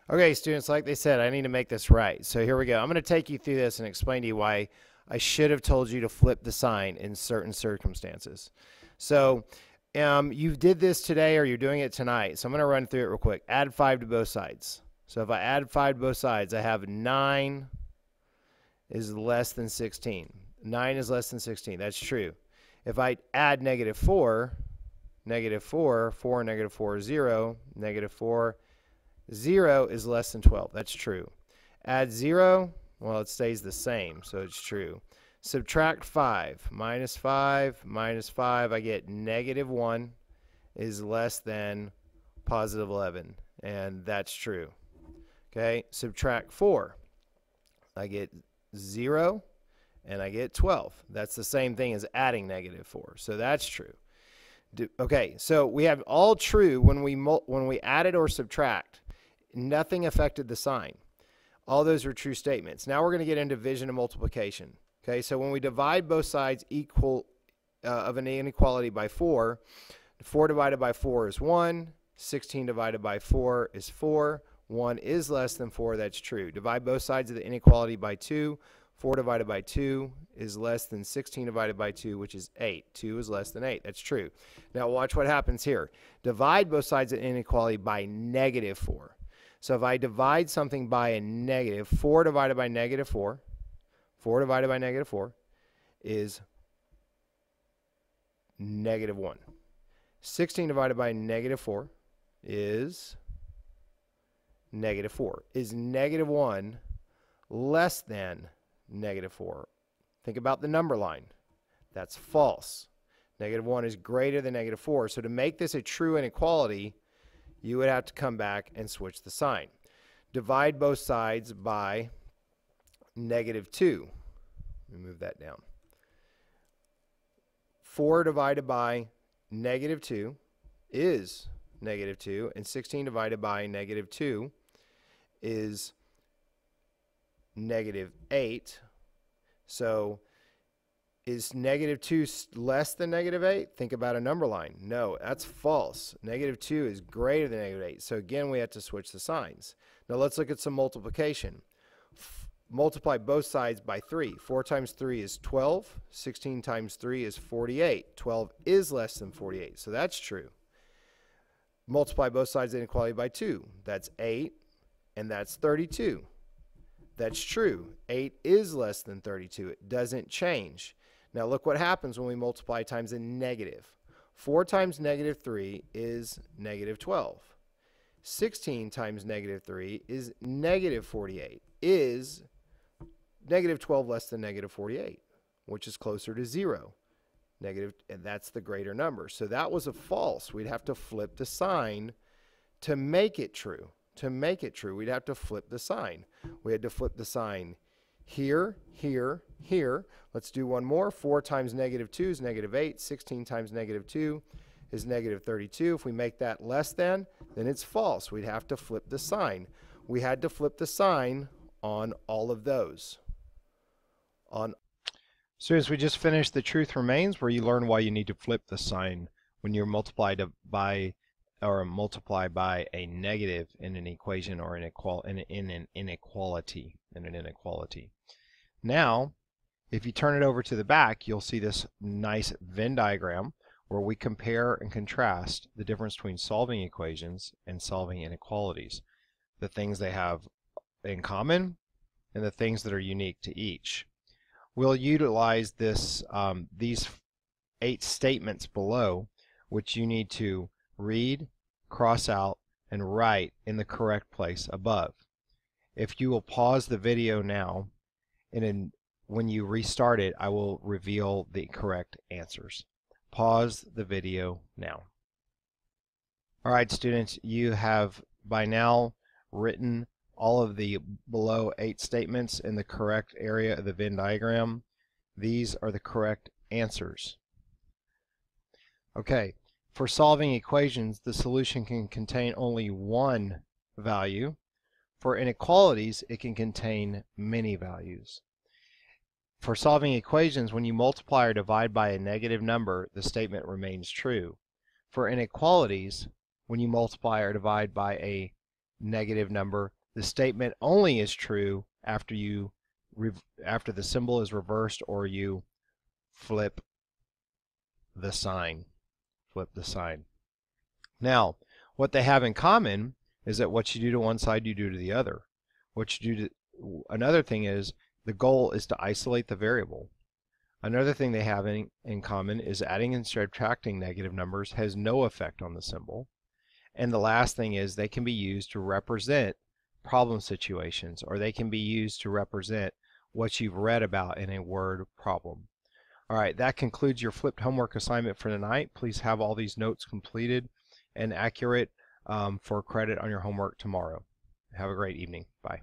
Okay, students, like they said, I need to make this right. So here we go. I'm going to take you through this and explain to you why I should have told you to flip the sign in certain circumstances. So you did this today or you're doing it tonight. So I'm going to run through it real quick. Add 5 to both sides. So if I add 5 to both sides, I have 9 is less than 16. 9 is less than 16. That's true. If I add -4, -4, 4, -4 is 0, -4, 0 is less than 12. That's true. Add 0, well, it stays the same, so it's true. Subtract 5, minus 5, I get -1 is less than +11, and that's true. Okay, subtract 4, I get 0, and I get 12. That's the same thing as adding -4, so that's true. Okay, so we have all true when we added or subtract. Nothing affected the sign. All those are true statements. Now we're going to get into division and multiplication. Okay, so when we divide both sides of an inequality by 4, 4 divided by 4 is 1, 16 divided by 4 is 4, 1 is less than 4, that's true. Divide both sides of the inequality by 2, 4 divided by 2 is less than 16 divided by 2, which is 8. 2 is less than 8. That's true. Now watch what happens here. Divide both sides of the inequality by -4. So if I divide something by a negative, 4 divided by -4, 4 divided by -4 is -1. 16 divided by -4 is -4. Is -1 less than -4? Think about the number line. That's false. -1 is greater than -4. So to make this a true inequality, you would have to come back and switch the sign. Divide both sides by -2. Let me move that down. 4 divided by -2 is -2, and 16 divided by -2 is -8. So is -2 less than -8? Think about a number line. No, that's false. -2 is greater than -8. So again, we have to switch the signs. Now let's look at some multiplication. Multiply both sides by 3. 4 times 3 is 12. 16 times 3 is 48. 12 is less than 48. So that's true. Multiply both sides of the inequality by 2. That's 8, and that's 32. That's true. 8 is less than 32. It doesn't change. Now look what happens when we multiply times a negative. 4 times -3 is -12. 16 times -3 is -48. Is -12 less than -48, which is closer to 0? And that's the greater number. So that was a false. We'd have to flip the sign to make it true. To make it true, we'd have to flip the sign. We had to flip the sign here, here, here. Let's do one more. 4 times -2 is -8. 16 times -2 is -32. If we make that less than, then it's false. We'd have to flip the sign. We had to flip the sign on all of those. Students, we just finished the truth remains, where you learn why you need to flip the sign when you're multiplied by or multiply by a negative in an equation or in an inequality. Now, if you turn it over to the back, you'll see this nice Venn diagram where we compare and contrast the difference between solving equations and solving inequalities, the things they have in common and the things that are unique to each. We'll utilize these 8 statements below, which you need to read, cross out, and write in the correct place above. If you will pause the video now, and when you restart it, I will reveal the correct answers. Pause the video now. All right, students, you have by now written all of the below 8 statements in the correct area of the Venn diagram. These are the correct answers. Okay, for solving equations, the solution can contain only one value. For inequalities, it can contain many values. For solving equations, when you multiply or divide by a negative number, the statement remains true. For inequalities, when you multiply or divide by a negative number, the statement only is true after after the symbol is reversed or you flip the sign. Flip the sign. Now, what they have in common is that what you do to one side, you do to the other. What you do to another thing is the goal is to isolate the variable. Another thing they have in common is adding and subtracting negative numbers has no effect on the symbol. And the last thing is they can be used to represent problem situations, or they can be used to represent what you've read about in a word problem. All right, that concludes your flipped homework assignment for tonight. Please have all these notes completed and accurate for credit on your homework tomorrow. Have a great evening. Bye.